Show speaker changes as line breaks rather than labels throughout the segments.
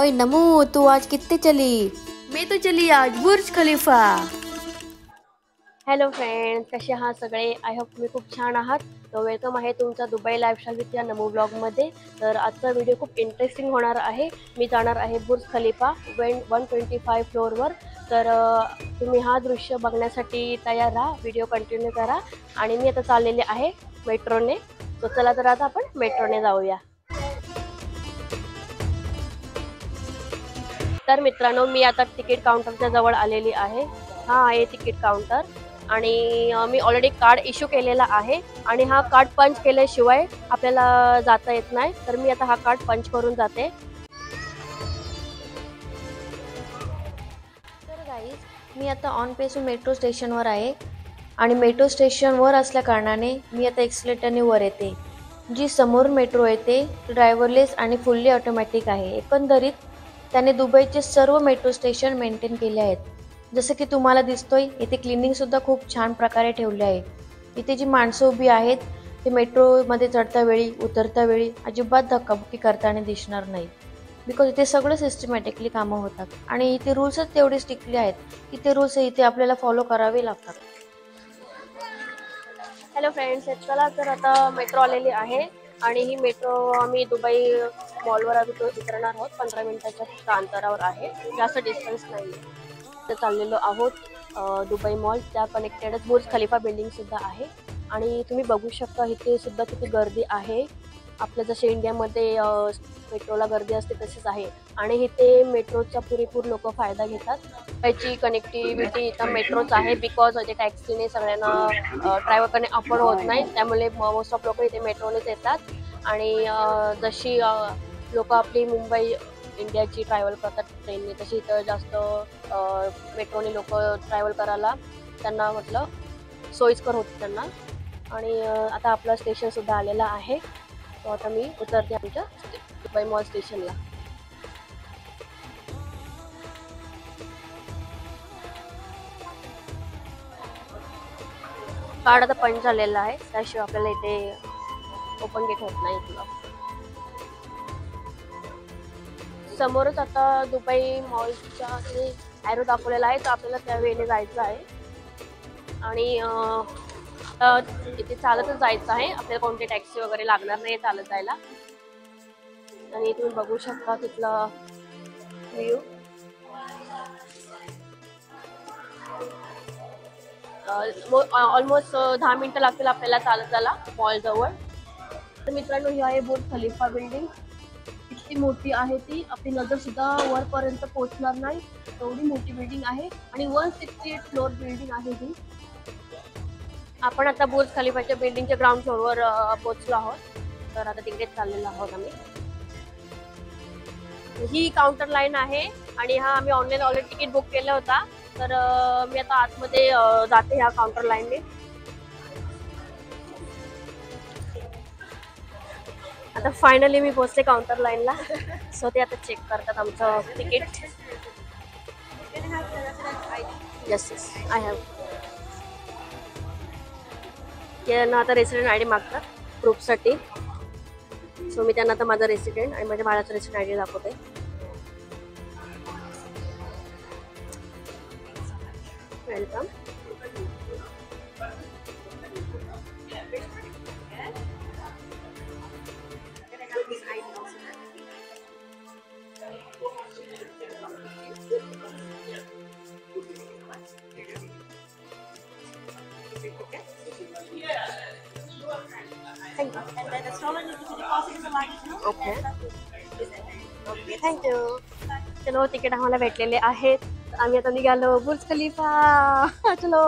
ओए नमू, तू आज कितने चली? मैं तो चली आज बुर्ज खलीफा।
हॅलो फ्रेंड्स, कसे आहात सगळे? आय होप तुम्ही खूप छान आहात. तर वेलकम आहे तुमचा दुबई लाईफस्टाईल विथ या नमो ब्लॉगमध्ये. तर आजचा व्हिडिओ खूप इंटरेस्टिंग होणार आहे. मी जाणार आहे बुर्ज खलीफा 125 फ्लोअरवर. तर तुम्ही हा दृश्य बघण्यासाठी तयार राहा, व्हिडिओ कंटिन्यू करा. आणि मी आता चाललेले आहे मेट्रोने. तर चला तर आता आपण मेट्रोने जाऊया. तर मित्रांनो, मी आता तिकीट काउंटरच्या जवळ आलेली आहे. हा आहे तिकीट काउंटर आणि मी ऑलरेडी कार्ड इश्यू केलेला आहे आणि हा कार्ड पंच केल्याशिवाय आपल्याला जाता येत नाही. तर मी आता हा कार्ड पंच करून जाते.
तर गाईज, मी आता ऑन पेसू मेट्रो स्टेशनवर आहे आणि मेट्रो स्टेशनवर असल्या कारणाने मी आता एक्सलेटरने वर येते. जी समोर मेट्रो येते ड्रायव्हरलेस आणि फुल्ली ऑटोमॅटिक आहे. एकंदरीत त्याने दुबईचे सर्व मेट्रो स्टेशन मेंटेन केले आहेत. जसं की तुम्हाला दिसतोय, इथे क्लिनिंगसुद्धा खूप छान प्रकारे ठेवले आहे. इथे जी माणसं उभी आहेत ते मेट्रोमध्ये चढता वेळी उतरता वेळी अजिबात धक्काबुक्की करताना दिसणार नाही. बिकॉज इथे सगळं सिस्टमॅटिकली कामं होतात आणि इथे रूल्सच तेवढे स्ट्रिक्टली आहेत की ते रूल्स इथे आपल्याला फॉलो करावे लागतात.
हॅलो फ्रेंड्स, चला तर आता मेट्रो आलेली आहे आणि ही मेट्रो आम्ही दुबई मॉलवर उतरणार आहोत. 15 मिनिटाच्या अंतरावर आहे, जास्त डिस्टन्स नाही. तर चाललेलो आहोत दुबई मॉल. त्या कनेक्टेडच बुर्ज खलिफा बिल्डिंग सुद्धा आहे आणि तुम्ही बघू शकता इथे सुद्धा किती गर्दी आहे. आपल्या जसे इंडियामध्ये मेट्रोला गर्दी असते तसेच आहे आणि इथे मेट्रोचा पुरेपूर लोक फायदा घेतात. त्याची कनेक्टिव्हिटी इथं मेट्रोच आहे बिकॉज म्हणजे टॅक्सीने सगळ्यांना ट्रॅव्हल करणे अफोर्ड होत नाही. त्यामुळे मोस्ट ऑफ लोक इथे मेट्रोनेच येतात आणि जशी लोक आपली मुंबई इंडियाची ट्रॅव्हल करतात ट्रेनने, तशी इथं जास्त मेट्रोने लोक ट्रॅव्हल करायला त्यांना म्हटलं सोयीस्कर होतं त्यांना. आणि आता आपलं स्टेशनसुद्धा आलेलं आहे. तो आता मी उतरते आमच्या दुबई मॉल स्टेशनला. कार्ड आता पंच झालेला आहे, त्याशिवाय आपल्याला इथे ओपन गेट होत नाही. तुला समोरच आता दुबई मॉलच्या ॲरो दाखवलेला आहे, तर आपल्याला त्या वेळेने जायचं आहे आणि इथे चालतच जायचं आहे. आपल्याला कोणती टॅक्सी वगैरे लागणार नाही चालत जायला. आणि तुम्ही बघू शकता तिथला व्ह्यू. ऑलमोस्ट 10 मिनिटं लागतील आपल्याला चालत जायला मॉल जवळ. तर मित्रांनो, ही आहे बुर्ज खलिफा बिल्डिंग. किती मोठी आहे ती, आपली नजर सुद्धा वरपर्यंत पोहोचणार नाही एवढी मोठी बिल्डिंग आहे आणि 168 फ्लोअर बिल्डिंग आहे ही. आपण आता बुर्ज खलिफाच्या बिल्डिंगच्या ग्राउंड फ्लोअरवर पोहोचलो आहोत. तर आता तिकडेच चाललेलो आहोत आम्ही. ही काउंटर लाईन आहे आणि हा आम्ही ऑनलाईन ऑलरेडी तिकीट बुक केला होता. तर मी आता आतमध्ये जाते ह्या काउंटर लाईनने. आता फायनली मी पोहोचले काउंटर लाईनला. सो ते आता चेक करतात आमचं ticket. Yes yes, I have. त्यांना आता रेसिडेंट आय डी मागतात प्रूफसाठी. सो मी त्यांना आता माझा रेसिडेंट आणि माझ्या बाळाचा रेसिडेंट आय डी दाखवते. वेलकम. Okay okay, thank you. चलो, तिकीट आम्हाला भेटलेले आहेत. आम्ही आता निघालो बुर्ज खलिफा. चलो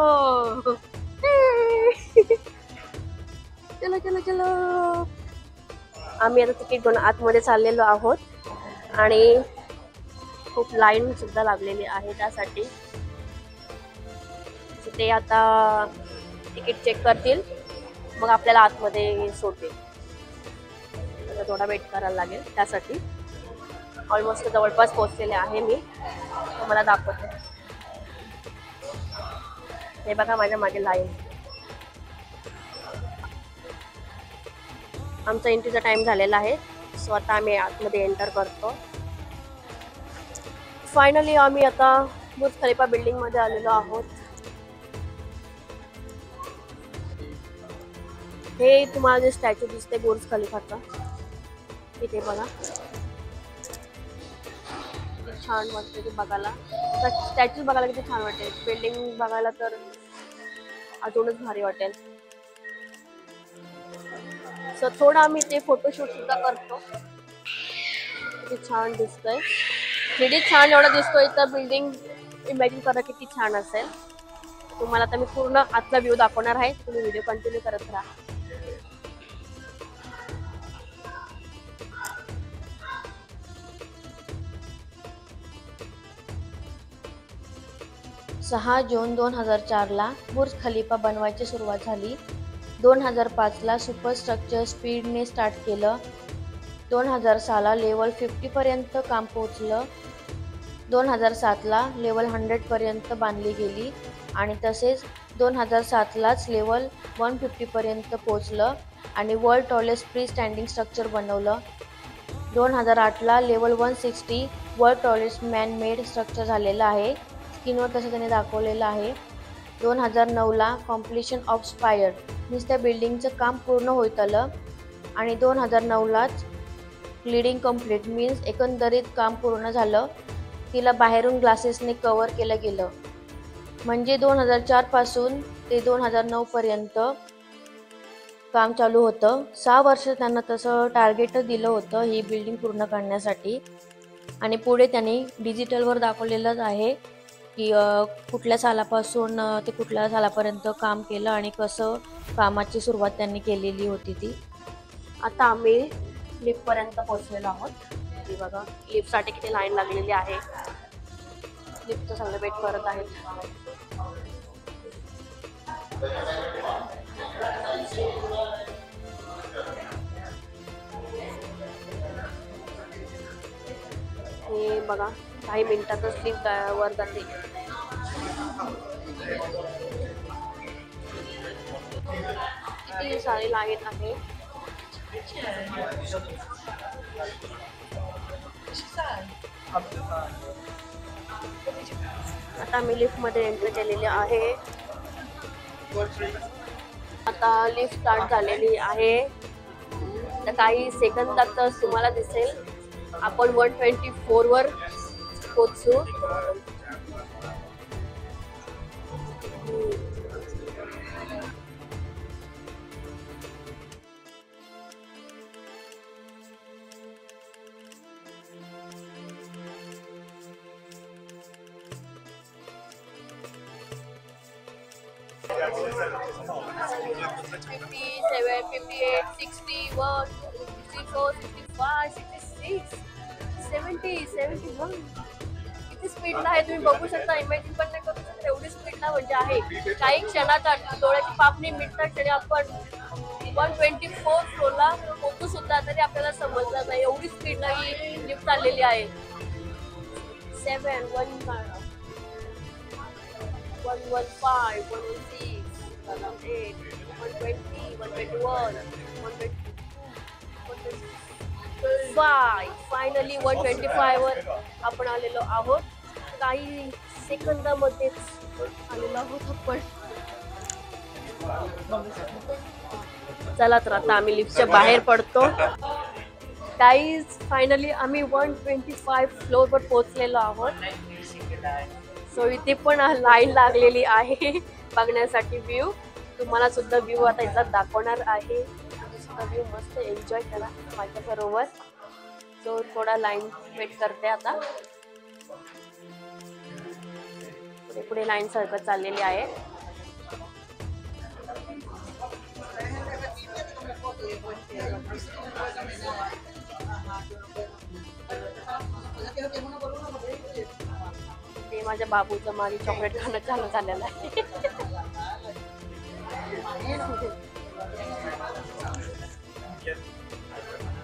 चलो चलो चलो. आम्ही आता तिकीट घेऊन आतमध्ये चाललेलो आहोत आणि खूप लाईन सुद्धा लागलेली आहे त्यासाठी. ते आता तिकीट चेक करतील, मग आपल्याला आतमध्ये सोडतील. आता थोडा वेट करायला लागेल त्यासाठी. ऑलमोस्ट जवळपास पोहोचलेले आहे मी, तुम्हाला दाखवते. हे बघा माझ्या मागे लाईन. आमचा एंट्रीचा टाइम झालेला आहे. सो आता आम्ही आतमध्ये एंटर करतो. फायनली आम्ही आता बुर्ज खलिफा बिल्डिंग मध्ये आलेलो आहोत. हे तुम्हाला जे स्टॅच्यू दिसते बुर्ज खलिफाचा, इथे बघा, छान वाटते ते बघायला. स्टॅच्यू बघायला किती छान वाटते, बिल्डिंग बघायला तर अजूनच भारी वाटेल. सो थोडा आम्ही ते फोटोशूट सुद्धा करतो. किती छान दिसतंय, 3D छान एवढा दिसतोय तर बिल्डिंग इमॅजिन करा किती छान असेल. तुम्हाला आता मी पूर्ण आतला व्ह्यू दाखवणार आहे, तुम्ही व्हिडिओ कंटिन्यू करत राहा.
6 जून 2004ला बुर्ज खलिफा बनवायची सुरुवात झाली. 2005ला सुपरस्ट्रक्चर स्पीडने स्टार्ट केलं. 2006ला लेवल 50 पर्यंत काम पोहोचलं. 2007ला लेवल 100 पर्यंत बांधली गेली आणि तसेच 2007लाच लेवल 150 पर्यंत पोहोचलं आणि world tallest free standing structure बनवलं. 2008ला level 160 world tallest man made structure झालेलं आहे. स्क्रीनवर तसं त्याने दाखवलेलं आहे. 2009ला कॉम्प्लिशन ऑफ स्पायर मीन्स त्या बिल्डिंगचं काम पूर्ण होत आलं आणि 2009लाच क्लिडिंग कम्प्लीट मीन्स एकंदरीत काम पूर्ण झालं. तिला बाहेरून ग्लासेसने कव्हर केलं गेलं. म्हणजे 2004 पासून ते 2009 पर्यंत काम चालू होतं. 6 वर्ष त्यांना तसं टार्गेट दिलं होतं ही बिल्डिंग पूर्ण करण्यासाठी. आणि पुढे त्यांनी डिजिटलवर दाखवलेलंच आहे की कुठल्या सालापासून ते कुठल्या सालापर्यंत काम केलं आणि कसं कामाची सुरुवात त्यांनी केलेली होती ती.
आता आम्ही लिफ्टपर्यंत पोहोचलेलो आहोत. हे बघा, लिफ्टसाठी किती लाईन लागलेली आहे. लिफ्टचं सगळे वेट करत आहेत. हे बघा, काही मिनिटातच लिफ्ट वर जाते. किती सारी लाईन आहे. आता मी लिफ्ट मध्ये एंट्री केलेली आहे. आता लिफ्ट स्टार्ट झालेली आहे. तर काही सेकंदातच तुम्हाला दिसेल आपण 124 वर पोहोचू. किती स्पीडला आहे तुम्ही बघू शकता. इमॅजिन पण नाही करू शकता एवढी स्पीडला म्हणजे आहे. काही क्षणात डोळ्याची पापणी मिटतात तरी आपण 124 फ्लोरला पोहोचू सुद्धा तरी आपल्याला समजलं नाही, एवढी स्पीडला ही लिफ्ट चाललेली आहे. 7 115 116 120 121 122 125. फायनली 125 वर आपण आलेलो आहोत. काही सेकंदामध्येच आलेलो आहोत आपण. चला तर आता आम्ही लिफ्टच्या बाहेर पडतो. गाईज फायनली आम्ही 125 फ्लोर वर पोहोचलेलो आहोत. सो इथे पण लाईन लागलेली आहे बघण्यासाठी व्ह्यू. तुम्हाला सुद्धा व्ह्यू आता इथला दाखवणार आहे. व्ह्यू मस्त एन्जॉय करा माझ्या बरोबर. सो थोडा लाईन वेट करते आता. पुढे पुढे लाईन सरकत चाललेली आहे. ते माझ्या बाबूचं माझी चॉकलेट खाणं चालू झालेलं आहे.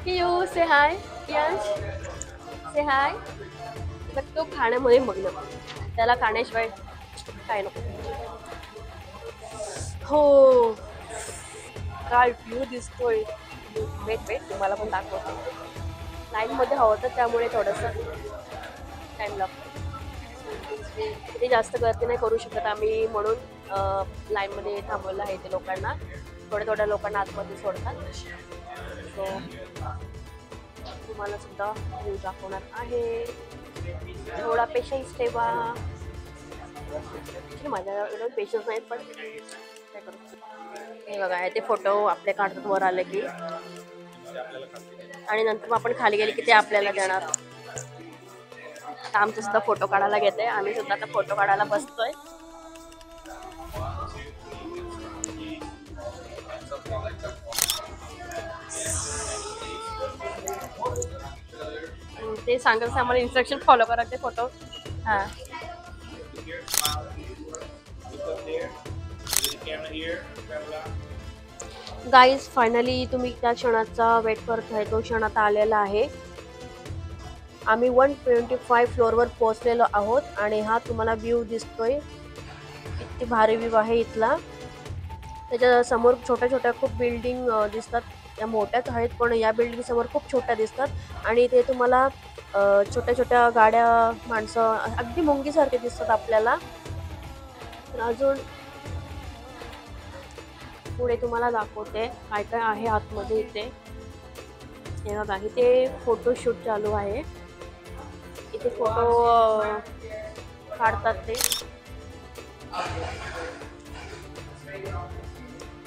यू से हाय यश, से हाय. तर तो खाण्यामध्ये मग्न, त्याला खाण्याशिवाय काय नको. हो, काय व्ह्यू दिसतोय. वेट वेट तुम्हाला पण दाखवते. लाईन मध्ये हवं तर त्यामुळे थोडंसं टाइम लागतो. किती जास्त गर्दी नाही करू शकत आम्ही म्हणून लाईनमध्ये थांबवलं आहे ते लोकांना. थोड्या लोकांना आतमध्ये सोडतात. सो तुम्हाला सुद्धा व्ह्यू दाखवणार आहे. थोडा पेशन्स ठेवा. माझ्याकडे पेशन्स नाहीत पण काय करू. हे बघा ते फोटो आपले काढतात वर आले की आणि नंतर मग आपण खाली गेले की ते आपल्याला देणार. आमचं सुद्धा फोटो काढायला घेते. आम्ही सुद्धा आता फोटो काढायला बसतोय. ते सांगायचं आम्हाला इन्स्ट्रक्शन फॉलो करायचे फोटो. हां गाईज फायनली तुम्ही त्या क्षणाचा वेट करत आहे. तो क्षण आता आलेला आहे. आम्ही 125 फ्लोअरवर पोहोचलेलो आहोत आणि हा तुम्हाला व्ह्यू दिसतोय. किती भारी व्ह्यू आहे इथला. त्याच्या समोर छोट्या खूप बिल्डिंग दिसतात. त्या मोठ्याच आहेत पण या बिल्डिंग समोर खूप छोट्या दिसतात आणि ते तुम्हाला छोट्या गाड्या माणसं अगदी मुंगीसारखे दिसतात आपल्याला. अजून पुढे तुम्हाला दाखवते काय काय आहे आतमध्ये इथे. हे बघा इथे फोटोशूट चालू आहे. इथे फोटो काढतात ते.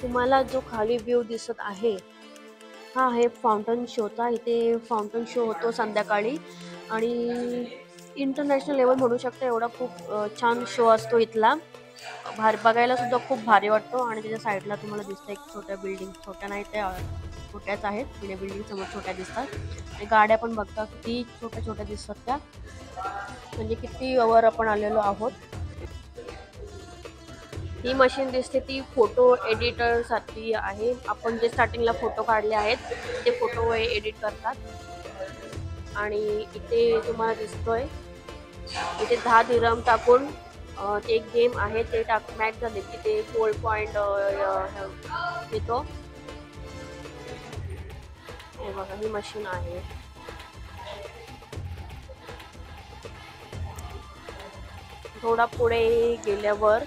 तुम्हाला जो खाली व्ह्यू दिसत आहे हा आहे फाउंटन शोचा. इथे फाउंटन शो होतो संध्याकाळी आणि इंटरनॅशनल लेवल म्हणू शकता एवढा खूप छान शो असतो इथला. बघायला सुद्धा खूप भारी वाटतो. आणि त्याच्या साईडला तुम्हाला दिसतं एक छोट्या बिल्डिंग. छोट्या नाही त्या छोट्याच आहेत. जुन्या बिल्डिंग समोर छोट्या दिसतात. आणि गाड्या पण बघता किती छोट्या दिसतात त्या. म्हणजे किती वर आपण आलेलो आहोत. ही मशीन दिसते ती फोटो एडिटर साठी आहे. आपण जे स्टार्टिंगला फोटो काढले आहेत ते फोटो एडिट करतात. आणि इथे तुम्हाला दिसतोय इथे 10 दिरहम टाकून एक गेम आहे ते मॅच झाले की ते गोल्ड पॉइंट येतो. हे बघा ही मशीन आहे. थोडा पुढे गेल्यावर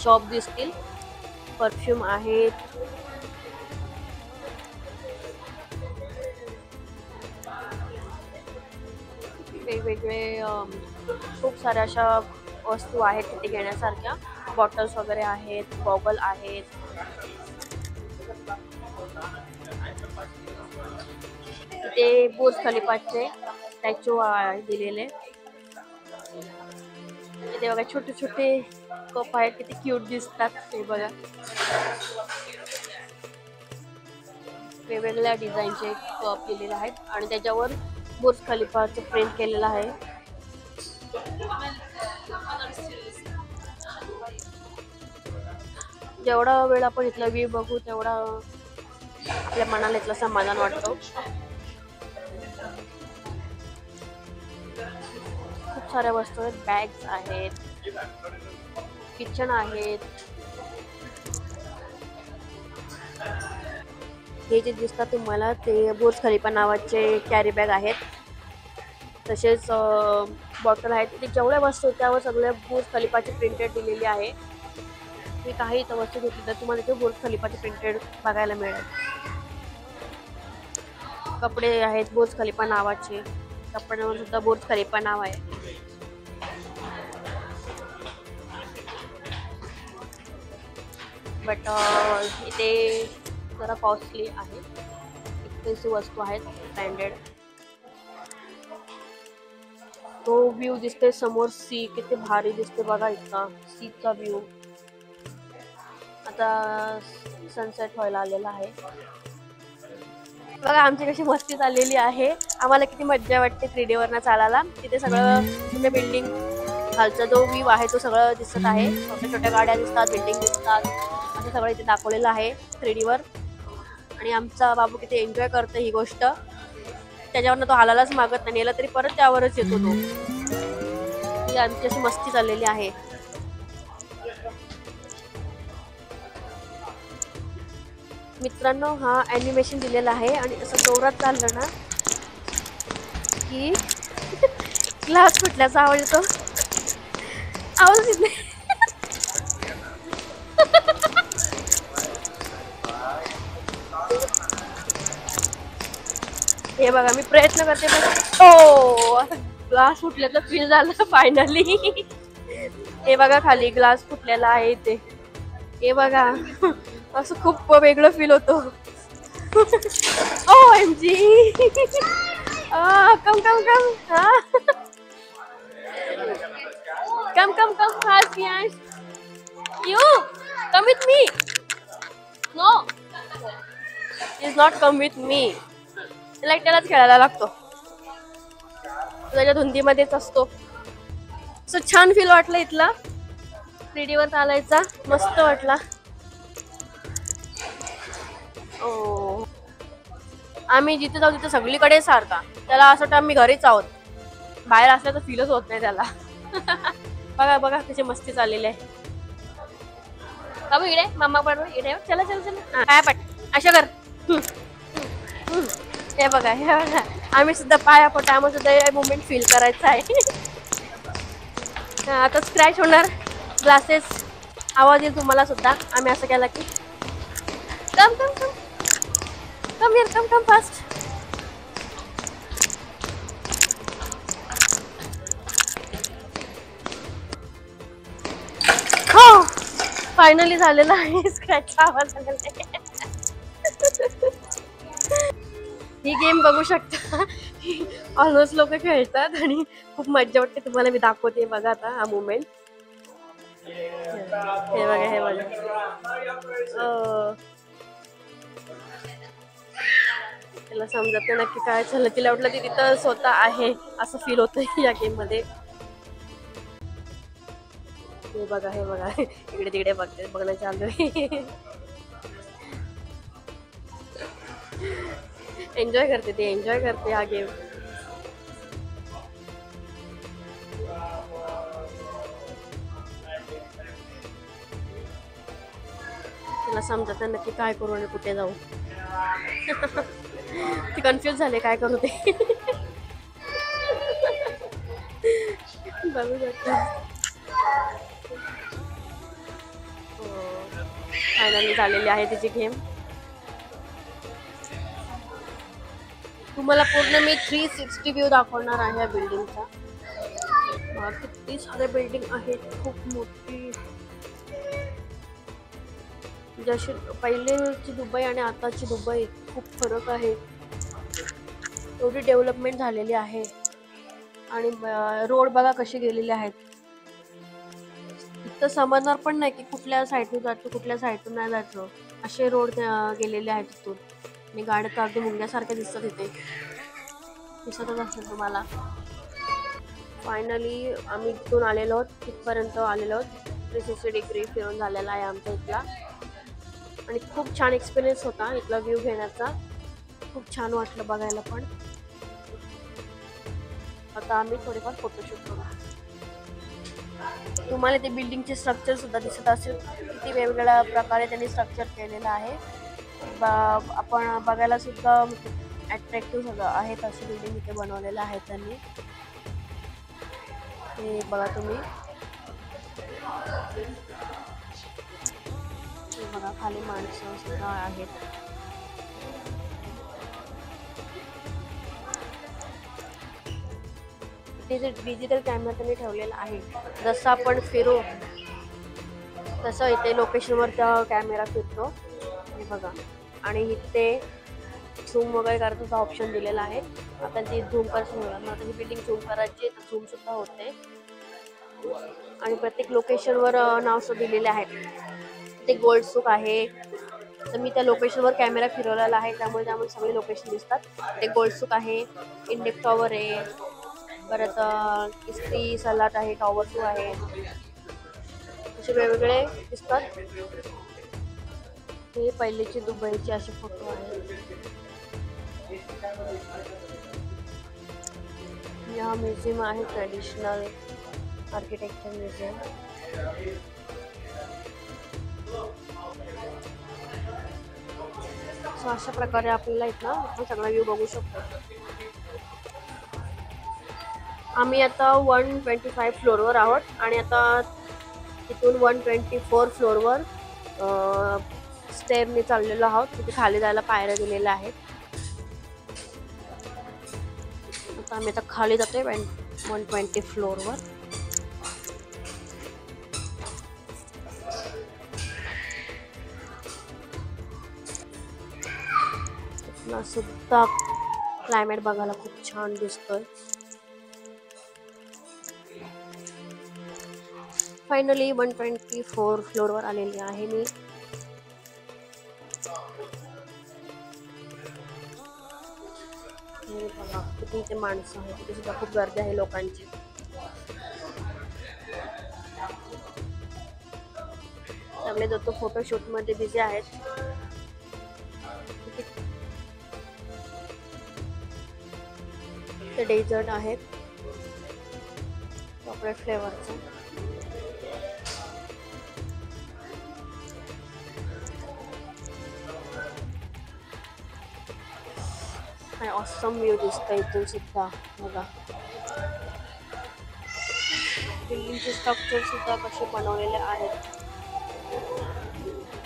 शॉप दिसतील. परफ्यूम आहेत. वेगवेगळे खूप साऱ्या अशा वस्तू आहेत तिथे घेण्यासारख्या. बॉटल्स वगैरे आहेत. गॉगल आहेत. ते बुर्ज खलिफाचे स्टॅच्यू दिलेले. इथे बघा छोटे कप आहेत किती क्यूट दिसतात. ते बघा वेगवेगळ्या डिझाईनचे कप दिलेले आहेत आणि त्याच्यावर बुर्ज खलिफाचं प्रिंट केलेलं आहे. जेवढा वेळ आपण इथला व्ह्यू बघू तेवढा आपल्या मनाला इथलं समाधान वाटतो. खूप साऱ्या वस्तू आहेत. बॅग्स आहेत. किचन आहेत. हे जे दिसतात तुम्हाला ते बुर्ज खलिफा नावाचे कॅरी बॅग आहेत. तसेच बॉटल आहेत. ते जेवढ्या वस्तू त्यावर सगळ्या बुर्ज खलिफाची प्रिंटेड दिलेली आहे. मी काही इथं वस्तू घेतली तर तुम्हाला ते बुर्ज खलिफाची प्रिंटेड बघायला मिळेल. कपडे आहेत बुर्ज खलिफा नावाचे. कपड्यांवर सुद्धा बुर्ज खलिफा नाव आहे. बट इथे जरा कॉस्टली आहे. एक्सपेन्सिव्ह वस्तू आहेत ब्रँडेड. तो व्ह्यू दिसते समोर सी किती भारी दिसते बघा इथला सीचा व्ह्यू. आता सनसेट व्हायला आलेला आहे. बघा आमची कशी मस्ती चाललेली आहे. आम्हाला किती मज्जा वाटते 3D वरनं चालायला. तिथे सगळं तिथे बिल्डिंग खालचा जो व्ह्यू आहे तो सगळं दिसत आहे. छोट्या गाड्या दिसतात. बिल्डिंग दिसतात. असं सगळं इथे दाखवलेलं आहे 3D वर. आणि आमचा बाबू किती एन्जॉय करतो ही गोष्ट. त्याच्यावरनं तो हालायलाच मागत नाही. नेला तरी परत त्यावरच येतो तो. ही आमची अशी मस्ती चाललेली आहे. मित्रांनो हा ॲनिमेशन दिलेला आहे आणि असं जोरात चाललं ना की ग्लास फुटल्याचा आवाज येतो. आवाज येत नाही. हे बघा मी प्रयत्न करते पण हो ग्लास फुटल्याचं फील झालं फायनली. हे बघा खाली ग्लास फुटलेला आहे इथे. हे बघा असं खूप वेगळं फील होतो. OMG. कम कम कम हा come fast Yash. You come with me. No, he's not come with me. त्याला एकट्यालाच खेळायला लागतो. त्याच्या धुंदीमध्येच असतो. सो छान फील वाटलं इथला 3D वर चालायचा मस्त वाटला. ओ आम्ही जिथे जाऊ तिथे सगळीकडे सारखा त्याला असं वाटतं आम्ही घरीच आहोत. बाहेर असल्याचं फीलच होत नाही त्याला. बघा बघा त्याची मस्ती चाललेली आहे. बाबू इकडे मम्मा बरोबर इकडे चला चला चला काय पट अशा कर. हे बघा हे बघा आम्ही सुद्धा पाया पट आम्हाला सुद्धा हे मुवमेंट फील करायचं आहे. आता स्क्रॅच होणार ग्लासेस आवाज येईल तुम्हाला सुद्धा आम्ही असं केला की come come come come here come come fast. हो फायनली झालेला आहे स्क्रॅचचा आवाज आलेला आहे. ही गेम बघू शकता ऑलमोस्ट लोक खेळतात आणि खूप मज्जा वाटते. तुम्हाला मी दाखवते बघा आता हा मुवमेंट. हे बघा हे बघा त्याला समजत नाही नक्की काय झालं. तिला वाटलं ती तिथं स्वतः आहे असं फील होतं या गेम मध्ये. हे बघा इकडे तिकडे बघते बघणं चालू आहे. एन्जॉय करते हा गेम. तिला समजत नाही नक्की काय करू आणि कुठे जाऊ. ती कन्फ्युज झाले काय करू ते. बघू शकता फायनली झालेली आहे तिची गेम. तुम्हाला पूर्ण मी 360 व्ह्यू दाखवणार आहे या बिल्डिंगचा. किती सारे बिल्डिंग आहेत खूप मोठी. जशी पहिलेची दुबई आणि आताची दुबई खूप फरक आहे. एवढी डेव्हलपमेंट झालेली आहे आणि रोड बघा कसे गेलेले आहेत. इथं समजणार पण नाही की कुठल्या साईडून जायचं कुठल्या साईडून नाही जायचं असे रोड गेलेले आहेत तिथून. आणि गाड्या तर अगदी मुंग्यासारख्या दिसतात इथे. दिसतच असेल तुम्हाला. फायनली आम्ही इथून आलेलो आहोत तिथपर्यंत आलेलो आहोत. 360 डिग्री फिरून झालेला आहे आमचा इथला आणि खूप छान एक्सपिरियन्स होता इथला व्ह्यू घेण्याचा. खूप छान वाटलं बघायला पण. आता आम्ही थोडेफार फोटोशूट करू. तुम्हाला ते बिल्डिंगचे स्ट्रक्चर सुद्धा दिसत असेल किती वेगवेगळ्या प्रकारे त्यांनी स्ट्रक्चर केलेलं आहे. आपण बघायला सुद्धा अट्रॅक्टिव्ह सगळं आहेत अशी बिल्डिंग इथे बनवलेलं आहे त्यांनी. हे बघा तुम्ही बघा खाली माणसं सुद्धा आहेत. ते जे डिजिटल कॅमेरा त्यांनी ठेवलेला आहे जसं आपण फिरू तसं इथे लोकेशनवर त्या कॅमेरा फिरतो. हे बघा आणि इथे झूम वगैरे करायचा ऑप्शन दिलेला आहे. आता ती झूम करायची आता ही बिल्डिंग झूम करायची तर झूम सुद्धा होते. आणि प्रत्येक लोकेशनवर नाव सुद्धा दिलेले आहे. ते गोल्ड सुक आहे तर मी त्या लोकेशनवर कॅमेरा फिरवलेला आहे त्यामुळे सगळे लोकेशन दिसतात. ते गोल्ड सुक आहे, इंडेक्स टॉवर आहे, परत इस्त्री सलाट आहे, टॉवर 2 आहे. असे वेगवेगळे दिसतात. हे पहिलेचे दुबईचे असे फोटो आहेत. या म्युझियम आहे ट्रेडिशनल आर्किटेक्चर म्युझियम. सो अशा प्रकारे आपल्याला इथला आपण सगळा व्ह्यू बघू शकतो. आम्ही आता 125 फ्लोअरवर आहोत आणि आता तिथून 124 फ्लोअरवर स्टेअरने चाललेलो आहोत. तिथे खाली जायला पायऱ्या दिलेल्या आहेत. आता आम्ही खाली जातोय 120 फ्लोअरवर. सुद्धा क्लायमेट बघायला खूप छान दिसतोय. फायनली 124 फ्लोअरवर आलेली आहे मी. बघा किती इथे माणसं आहेत. तिथे सुद्धा खूप गर्दी आहे लोकांची. सगळे जो तो फोटोशूट मध्ये बिझी आहेत. ते डेझर्ट आहेत चॉकलेट फ्लेवरचं. काय ऑसम व्ह्यू दिसतंय इथून सुद्धा. बघा बिल्डिंगचे स्ट्रक्चर सुद्धा कसे बनवलेले आहेत.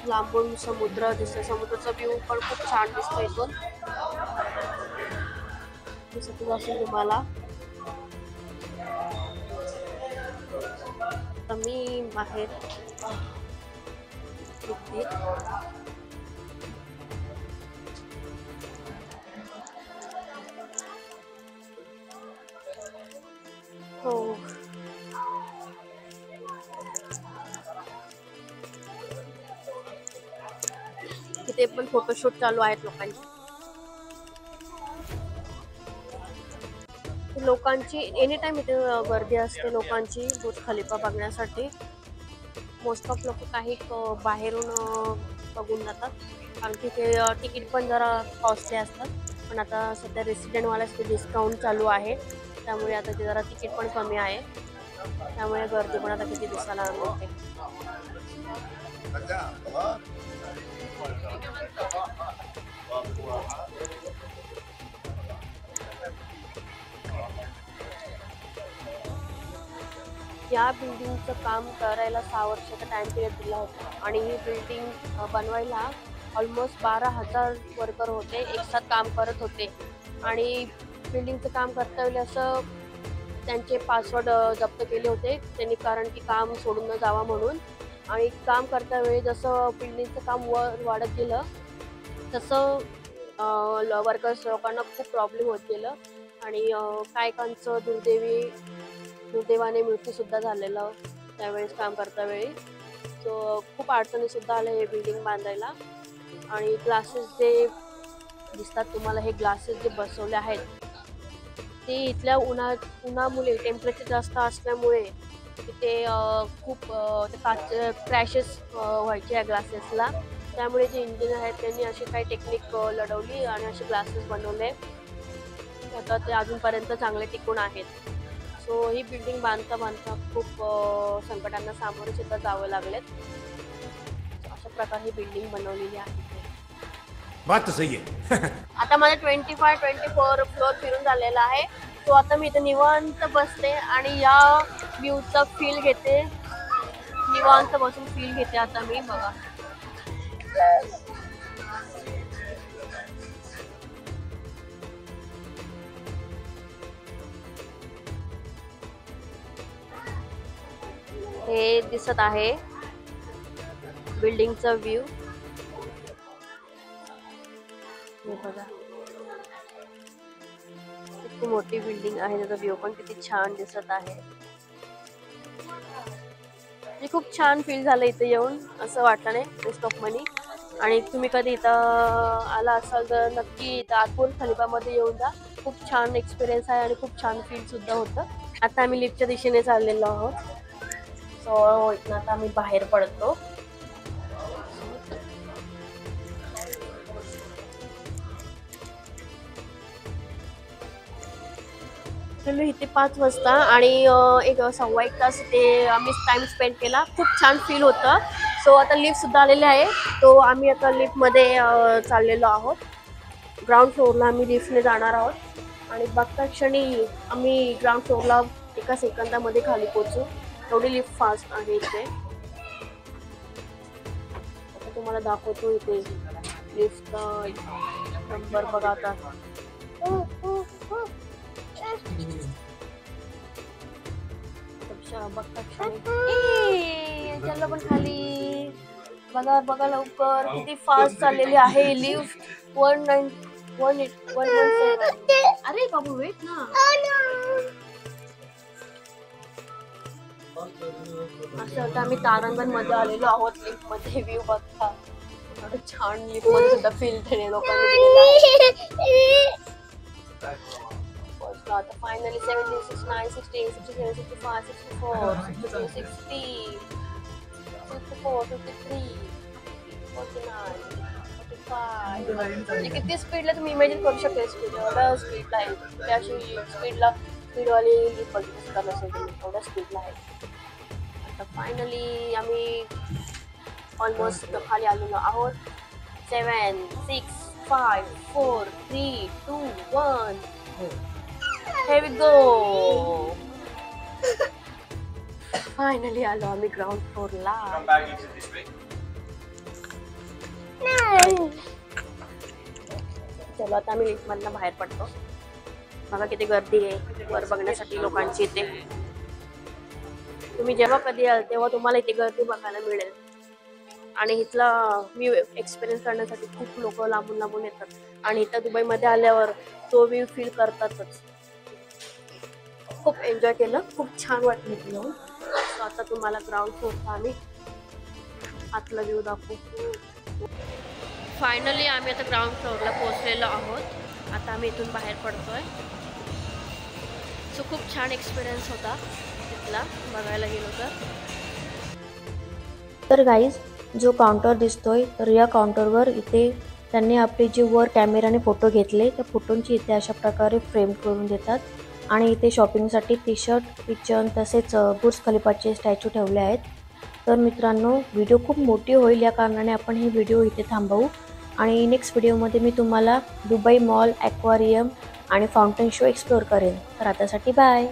लांबून समुद्र दिसतोय. समुद्राचा व्ह्यू पण खूप छान दिसतो इथून. दिसतच असेल तुम्हाला. आता मी बाहेर हो तिथे पण फोटोशूट चालू आहेत लोकांचे. लोकांची एनी टाइम इथे गर्दी असते लोकांची बुर्ज खलिफा बघण्यासाठी. मोस्ट ऑफ लोक काही बाहेरून बघून जातात कारण तिथे तिकीट पण जरा कॉस्टली असतात. पण आता सध्या रेसिडेंटवाल्यासाठी डिस्काउंट चालू आहे त्यामुळे आता ते जरा तिकीट पण कमी आहे. त्यामुळे गर्दी पण आता किती दिसायला मिळते. या बिल्डिंगचं काम करायला 6 वर्षाचा टाइम पिरियड दिला होता आणि ही बिल्डिंग बनवायला ऑलमोस्ट 12,000 वर्कर होते. एक साथ काम करत होते आणि बिल्डिंगचं काम करता वेळी असं त्यांचे पासवर्ड जप्त केले होते त्यांनी कारण की काम सोडून न जावा म्हणून. आणि काम करता वेळी जसं बिल्डिंगचं काम वाढत गेलं तसं वर्कर्स लोकांना खूप प्रॉब्लेम होत गेलं आणि काहीकांचं दुर्दैवाने मृत्यूसुद्धा झालेलं त्यावेळेस काम करता वेळी. सो खूप अडचणीसुद्धा आल्या हे बिल्डिंग बांधायला. आणि ग्लासेस जे दिसतात तुम्हाला हे ग्लासेस जे बसवले आहेत ते इथल्या उन्हामुळे टेम्परेचर जास्त असल्यामुळे तिथे खूप क्रॅशेस व्हायचे या ग्लासेसला. त्यामुळे जे इंजिनियर आहेत त्यांनी अशी काही टेक्निक लढवली आणि असे ग्लासेस बनवले. आता ते अजूनपर्यंत चांगले टिकून आहेत. सो ही बिल्डिंग बांधता खूप संकटांना सामोरे सुद्धा जावं लागलेत. अशा प्रकारे ही बिल्डिंग बनवलेली आहे.
बात तो सही है.
आता माझा 24 फ्लोअर फिरून झालेला आहे. सो आता मी इथे निवांत बसते आणि या व्ह्यूचा फील घेते. निवांत बसून फील घेते आता मी. बघा हे दिसत आहे बिल्डिंगचा व्ह्यू. बघा किती मोठी बिल्डिंग आहे. त्याचा व्ह्यू पण किती छान दिसत आहे. खूप छान फील झालं इथे येऊन. असं वाटलं नाही वेस्ट ऑफ मनी. आणि तुम्ही कधी इथं आला असाल तर नक्की इथं बुर्ज खलिफामध्ये येऊन जा. खूप छान एक्सपिरियन्स आहे आणि खूप छान फील सुद्धा होतं. आता आम्ही लिफ्टच्या दिशेने चाललेलो आहोत. सो इथनं आता आम्ही बाहेर पडतो. इथे 5 वाजता आणि एक 1.25 तास ते आम्ही टाइम स्पेंड केला. खूप छान फील होतं. सो आता लिफ्ट सुद्धा आलेले आहे. तो आम्ही आता लिफ्टमध्ये चाललेलो आहोत. ग्राउंड फ्लोअरला आम्ही लिफ्टने जाणार आहोत. आणि बघता क्षणी आम्ही ग्राउंड फ्लोअरला एका सेकंदामध्ये खाली पोहोचू. एवढी लिफ्ट फास्ट आहे इथे. आता तुम्हाला दाखवतो इथे लिफ्टचा नंबर बघा आता. बघता क्षणी चला पण खाली बघा बघा लवकर किती फास्ट चाललेली आहे लिफ्ट. 117. अरे बाबू वेट ना. असं आता आम्ही तारांगण मध्ये आलेलो आहोत. लिफ्ट मध्ये व्ह्यू बघता छान. लिफ्ट मध्ये सुद्धा फिल्टर लोकांनी. आता फायनली 17, 69, 60, 67, 65, 64, 62, 60, 54, 53, 49, 45. म्हणजे किती स्पीडला तुम्ही इमॅजिन करू शकता. स्पीड एवढ्या स्पीडला आहे. ते अशी स्पीडवाली लिफ्ट बघितली सुद्धा नसेल तुम्ही. एवढ्या स्पीडला आहे. आता फायनली आम्ही ऑलमोस्ट खाली आलेलो आहोत. 7, 6, 5, 4, 3, 2, 1. Here we go. फायनली आलो आम्ही ग्राउंड फ्लोअरला. चलो आता आम्ही लिफ्ट मधनं बाहेर पडतो. बघा किती गर्दी आहे वर बघण्यासाठी लोकांची इथे. तुम्ही जेव्हा कधी याल तेव्हा तुम्हाला इथे गर्दी बघायला मिळेल. आणि इथला व्ह्यू एक्सपिरियन्स करण्यासाठी खूप लोक लांबून लांबून येतात. आणि इथं दुबईमध्ये आल्यावर तो व्ह्यू फील करतातच. खूप एन्जॉय केलं. खूप छान वाटलं इथे येऊन. आता तुम्हाला ग्राउंड फ्लोअरचा आम्ही आतला व्ह्यू दाखवू. फायनली आम्ही आता ग्राउंड फ्लोअरला पोहोचलेलो आहोत. आता आम्ही इथून बाहेर पडतोय. सो खूप छान एक्सपिरियन्स होता तिथला बघायला गेलो
तर गाईज जो काउंटर दिसतोय तर या काउंटरवर इथे त्यांनी आपले जे वर कॅमेराने फोटो घेतले त्या फोटोंची इथे अशा प्रकारे फ्रेम करून देतात. आणि इथे शॉपिंगसाठी टी शर्ट, किचन तसेच बुर्ज खलिफाचे स्टॅच्यू ठेवले आहेत. तर मित्रांनो व्हिडिओ खूप मोठी होईल या कारणाने आपण ही व्हिडिओ इथे थांबवू. आणि नेक्स्ट व्हिडिओमध्ये मी तुम्हाला दुबई मॉल, ॲक्वारियम आणि फाउंटन शो एक्सप्लोअर करेन. तर आतासाठी बाय.